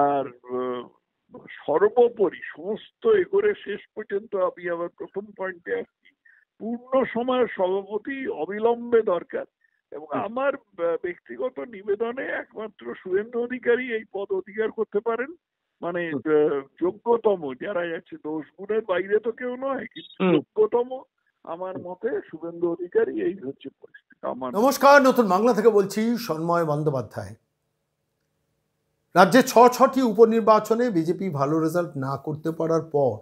আর সর্বোপরি সমস্ত এ করে শেষ পর্যন্ত আমি আবার প্রথম পয়েন্টে আসছি, পূর্ণ সময়ের সভাপতি অবিলম্বে দরকার। এবং আমার ব্যক্তিগত নিবেদনে একমাত্র শুভেন্দু অধিকারী এই পদ অধিকার করতে পারেন, মানে যোগ্যতম যারা আছে, 10 গুণের বাইরে তো কেউ নয়, কিন্তু যোগ্যতম আমার মতে শুভেন্দু অধিকারী। এই হচ্ছে পরিস্থিতি আমার। নমস্কার, নতুন বাংলা থেকে বলছি সন্ময় বন্দ্যোপাধ্যায়। রাজ্যে 6টি উপনির্বাচনে বিজেপি ভালো রেজাল্ট না করতে পারার পর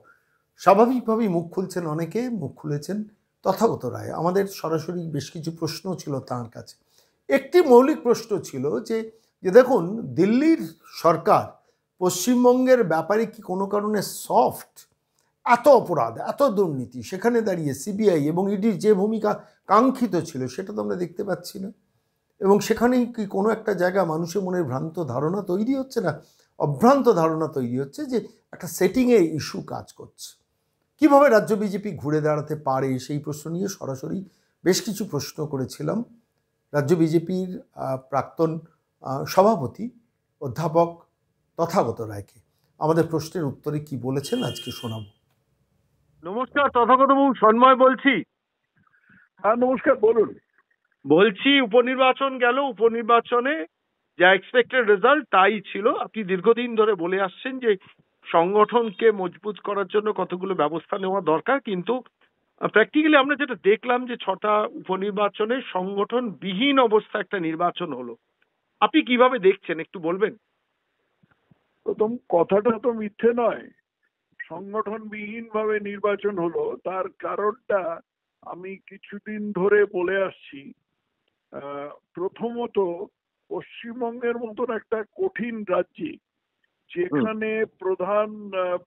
স্বাভাবিকভাবেই মুখ খুলছেন অনেকে, মুখ খুলেছেন তথাগত রায়। আমাদের সরাসরি বেশ কিছু প্রশ্ন ছিল তাঁর কাছে। একটি মৌলিক প্রশ্ন ছিল যে দেখুন, দিল্লির সরকার পশ্চিমবঙ্গের ব্যাপারে কি কোনো কারণে সফট? এত অপরাধ, এত দুর্নীতি, সেখানে দাঁড়িয়ে সিবিআই এবং ইডির যে ভূমিকা কাঙ্ক্ষিত ছিল সেটা তো আমরা দেখতে পাচ্ছি না। এবং সেখানেই কি কোনো একটা জায়গা মানুষের মনে ভ্রান্ত ধারণা তৈরি হচ্ছে না, অভ্রান্ত ধারণা তৈরি হচ্ছে যে একটা সেটিংয়ে ইস্যু কাজ করছে। কিভাবে রাজ্য বিজেপি ঘুরে দাঁড়াতে পারে, সেই প্রশ্ন নিয়ে সরাসরি বেশ কিছু প্রশ্ন করেছিলাম রাজ্য বিজেপির প্রাক্তন সভাপতি অধ্যাপক তথাগত রায়কে। আমাদের প্রশ্নের উত্তরে কি বলেছেন আজকে শোনাবো। নমস্কার তথাগত বাবু, সন্ময় বলছি। হ্যাঁ নমস্কার, বলুন। বলছি উপনির্বাচন গেল, উপনির্বাচনে যা এক্সপেক্টেড রেজাল্ট তাই ছিল। আপনি দীর্ঘদিন ধরে বলে আসছেন যে সংগঠনকে মজবুত করার জন্য কতগুলো ব্যবস্থা নেওয়া দরকার, কিন্তু প্র্যাকটিক্যালি আমরা যেটা দেখলাম যে 6টা উপনির্বাচনে সংগঠনবিহীন অবস্থা একটা নির্বাচন হলো। আপনি কিভাবে দেখছেন একটু বলবেন? প্রথম কথাটা তো মিথ্যে নয়, সংগঠনবিহীন ভাবে নির্বাচন হলো। তার কারণটা আমি কিছুদিন ধরে বলে আসছি। প্রথমত, পশ্চিমবঙ্গের মতন একটা কঠিন রাজ্যে, যেখানে প্রধান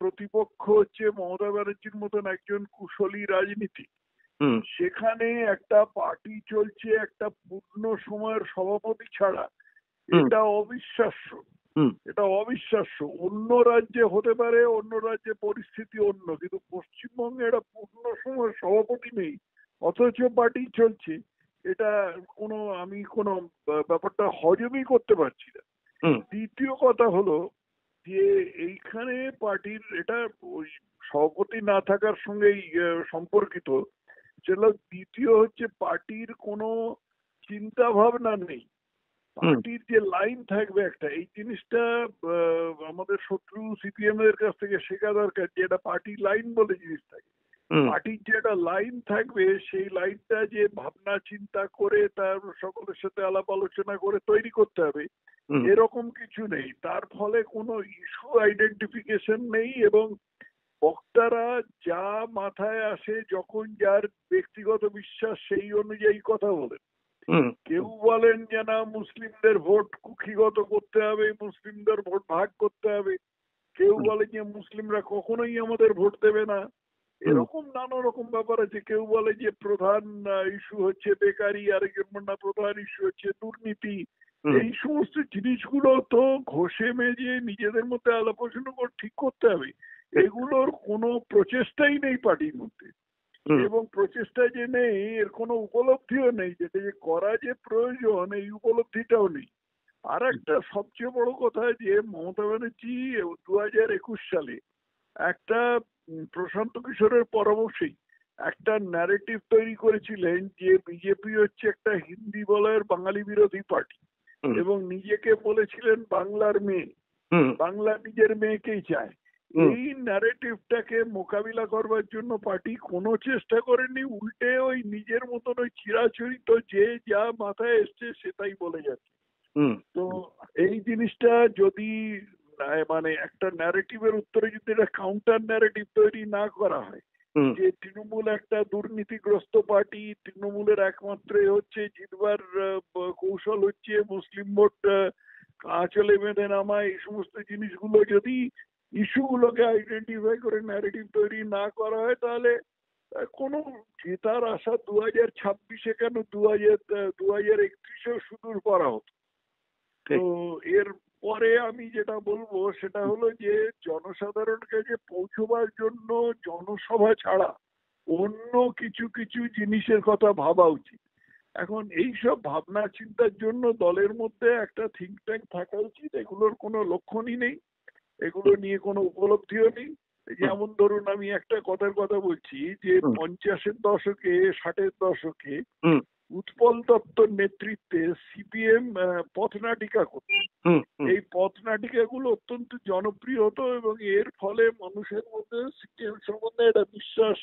প্রতিপক্ষ হচ্ছে মমতা ব্যানার্জির মতন একজন কুশলী রাজনীতিক, সেখানে একটা পার্টি চলছে একটা পূর্ণ সময়ের সভাপতি ছাড়া, এটা অবিশ্বাস্য। এটা অবিশ্বাস্য। অন্য রাজ্যে হতে পারে, অন্য রাজ্যে পরিস্থিতি অন্য, কিন্তু পশ্চিমবঙ্গে এটা পূর্ণ সময়ের সভাপতি নেই, অথচ পার্টি চলছে। এটা আমি কোনো ব্যাপারটা হজমই করতে পারছি না। দ্বিতীয় কথা হলো যে এইখানে পার্টির, এটা ওই সভাপতি না থাকার সঙ্গেই সম্পর্কিত। সেটা দ্বিতীয় হচ্ছে, পার্টির কোনো চিন্তা ভাবনা নেই। পার্টির যে লাইন থাকবে একটা, এই জিনিসটা আমাদের শত্রু সিপিএম এর কাছ থেকে শেখা দরকার, যে এটা পার্টি লাইন বলে জিনিস থাকে। পার্টির যে একটা লাইন থাকবে, সেই লাইনটা যে ভাবনা চিন্তা করে তার সকলের সাথে আলাপ আলোচনা করে তৈরি করতে হবে, এরকম কিছু নেই। তার ফলে কোনো ইস্যু আইডেন্টিফিকেশন নেই, এবং বক্তারা যা মাথায় আসে, যখন যার ব্যক্তিগত বিশ্বাস সেই অনুযায়ী কথা বলেন। কেউ বলেন যে না, মুসলিমদের ভোট কুক্ষিগত করতে হবে, মুসলিমদের ভোট ভাগ করতে হবে। কেউ বলে যে মুসলিমরা কখনোই আমাদের ভোট দেবে না। এরকম নানা রকম ব্যাপার আছে। কেউ বলে যে প্রধান ইস্যু হচ্ছে বেকারি, আরেকজন না প্রধান ইস্যু হচ্ছে দুর্নীতি। এই সমস্ত জিনিসগুলো তো ঘষে মেজে নিজেদের মধ্যে আলোচনা করে ঠিক করতে হবে। এগুলোর কোনো প্রচেষ্টাই নেই পার্টির মধ্যে, এবং প্রচেষ্টা যে নেই এর কোনো উপলব্ধিও নেই, যেটা যে করা যে প্রয়োজন এই উপলব্ধিটাও নেই। আর একটা সবচেয়ে বড় কথা, যে মমতা ব্যানার্জি 2021 সালে একটা প্রশান্ত কিশোরের পরামর্শেই একটা ন্যারেটিভ তৈরি করেছিলেন যে বিজেপি হচ্ছে একটা হিন্দি বলয়ের বাঙালি বিরোধী পার্টি, এবং নিজেকে বলেছিলেন বাংলার মেয়ে, বাংলা নিজের মেয়েকেই চায়। এই ন্যারেটিভটাকে মোকাবিলা করবার জন্য পার্টি কোনো চেষ্টা করেনি, উল্টে ওই নিজের মতন ওই চিরাচরিত যে যা মাথায় এসছে সেটাই বলে যাচ্ছে। তো এই জিনিসটা যদি মানে একটা ন্যারেটিভের উত্তরে যদি একটা কাউন্টার ন্যারেটিভ তৈরি না করা হয়, যে তৃণমূল একটা দুর্নীতিগ্রস্ত পার্টি, তৃণমূলের একমাত্র হচ্ছে জিতবার কৌশল হচ্ছে মুসলিম ভোট আঁচলে বেঁধে নামা, এই সমস্ত জিনিসগুলো যদি ইস্যুগুলোকে আইডেন্টিফাই করে ন্যারেটিভ তৈরি না করা হয়, তাহলে কোনো জেতার আশা 2026-এ কেন 2031-এও সুদূর করা হতো। তো এর পরে আমি যেটা বলবো সেটা হলো যে জনসাধারণ কাছে পৌঁছবার জন্য জনসভা ছাড়া অন্য কিছু কিছু জিনিসের কথা ভাবা উচিত। এখন এইসব ভাবনা চিন্তার জন্য দলের মধ্যে একটা থিঙ্ক ট্যাঙ্ক থাকা উচিত। এগুলোর কোনো লক্ষণই নেই। এগুলো নিয়ে কোনো উপলব্ধিও নেই। যেমন ধরুন আমি একটা কথার কথা বলছি যে 50-এর দশকে 60-এর দশকে উৎপল দত্তর নেতৃত্বে সিপিএম পথনাটিকা করত। এই পথনাটিকাগুলো অত্যন্ত জনপ্রিয় হতো এবং এর ফলে মানুষের মধ্যে সিপিএম সম্বন্ধে একটা বিশ্বাস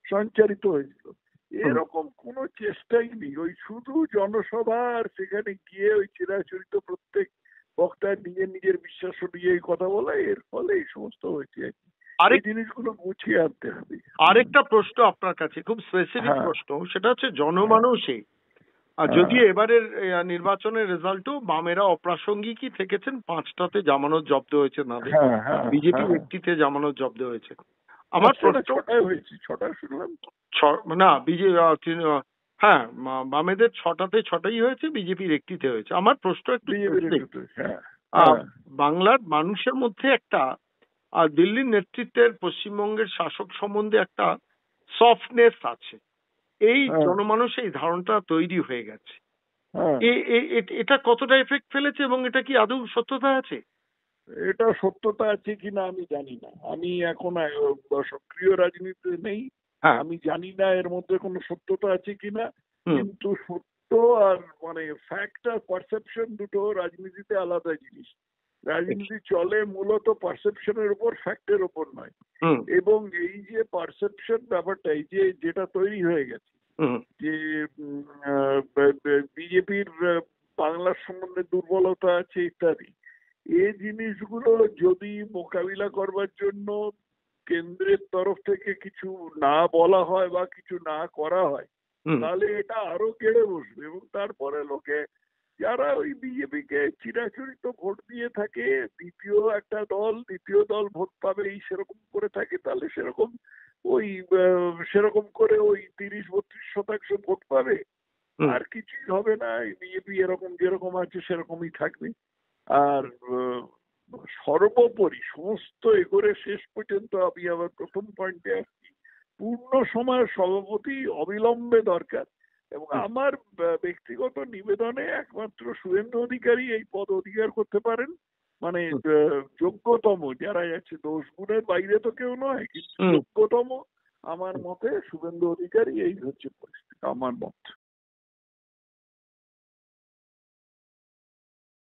সঞ্চারিত হয়েছিল। এরকম কোনো চেষ্টাই নেই। ওই শুধু জনসভা আর সেখানে গিয়ে ওই চিরাচরিত প্রত্যেক বক্তার নিজের বিশ্বাস অনুযায়ী কথা বলা, এর ফলে এই সমস্ত হয়েছে। এই জিনিসগুলো গুছিয়ে আনতে হবে। আরেকটা প্রশ্ন আপনার কাছে, খুব স্পেসিফিক প্রশ্ন, সেটা হচ্ছে জনমানসে আর যদি এবারের নির্বাচনের রেজাল্টও বামেরা অপ্রাসঙ্গিকই থেকেছেন, 5টাতে জামানত জব্দ হয়েছে না, বিজেপি একটিতে জামানত জব্দ হয়েছে। আমার প্রশ্ন, 6টা শুনলাম না হ্যাঁ বামেদের 6টাতে 6টাই হয়েছে, বিজেপির একটিতে হয়েছে। আমার প্রশ্ন একটু বাংলার মানুষের মধ্যে একটা আর দিল্লির নেতৃত্বের পশ্চিমবঙ্গের শাসক সম্বন্ধে একটা সফটনেস আছে, এই জনমানুষ এই ধারণাটা তৈরি হয়ে গেছে। এটা কতটা এফেক্ট ফেলেছে এবং এটা কি আদৌ সত্যতা আছে? এটা সত্যতা আছে কিনা আমি জানি না। আমি এখন সক্রিয় রাজনীতিতে নেই, আমি জানি না এর মধ্যে কোনো সত্যতা আছে কিনা। কিন্তু সত্য আর মানে ফ্যাক্ট আর পারসেপশন দুটো রাজনীতিতে আলাদা জিনিস। রাজনীতি চলে মূলত পারসেপশনের উপর, ফ্যাক্টের উপর নয়। এবং এই যে পারসেপশন ব্যাপারটা, এই যে যেটা তৈরি হয়ে গেছে যে বিজেপির বাংলার সম্বন্ধে দুর্বলতা আছে ইত্যাদি, এই জিনিসগুলো যদি মোকাবিলা করবার জন্য কেন্দ্রের তরফ থেকে কিছু না বলা হয় বা কিছু না করা হয়, তাহলে এটা আরো বেড়ে বসবে। এবং তারপরে লোকে যারা ওই বিজেপিকে চিরাচরিত ভোট দিয়ে থাকে, দ্বিতীয় দল ভোট পাবে এই সেরকম করে থাকে, তাহলে সেরকম করে ওই 30-32% ভোট পাবে, আর কিছুই হবে না। বিজেপি এরকম যেরকম আছে সেরকমই থাকবে। আর সর্বোপরি সমস্ত এগোরে শেষ পর্যন্ত আমি আবার প্রথম পয়েন্টে আসছি, পূর্ণ সময়ের সভাপতি অবিলম্বে দরকার। এবং আমার ব্যক্তিগত নিবেদনে একমাত্র শুভেন্দু অধিকারী এই পদ অধিকার করতে পারেন, মানে যোগ্যতম যারা আছে, 10 গুণের বাইরে তো কেউ নয়, কিন্তু যোগ্যতম আমার মতে শুভেন্দু অধিকারী। এই হচ্ছে পরিস্থিতি, আমার মত।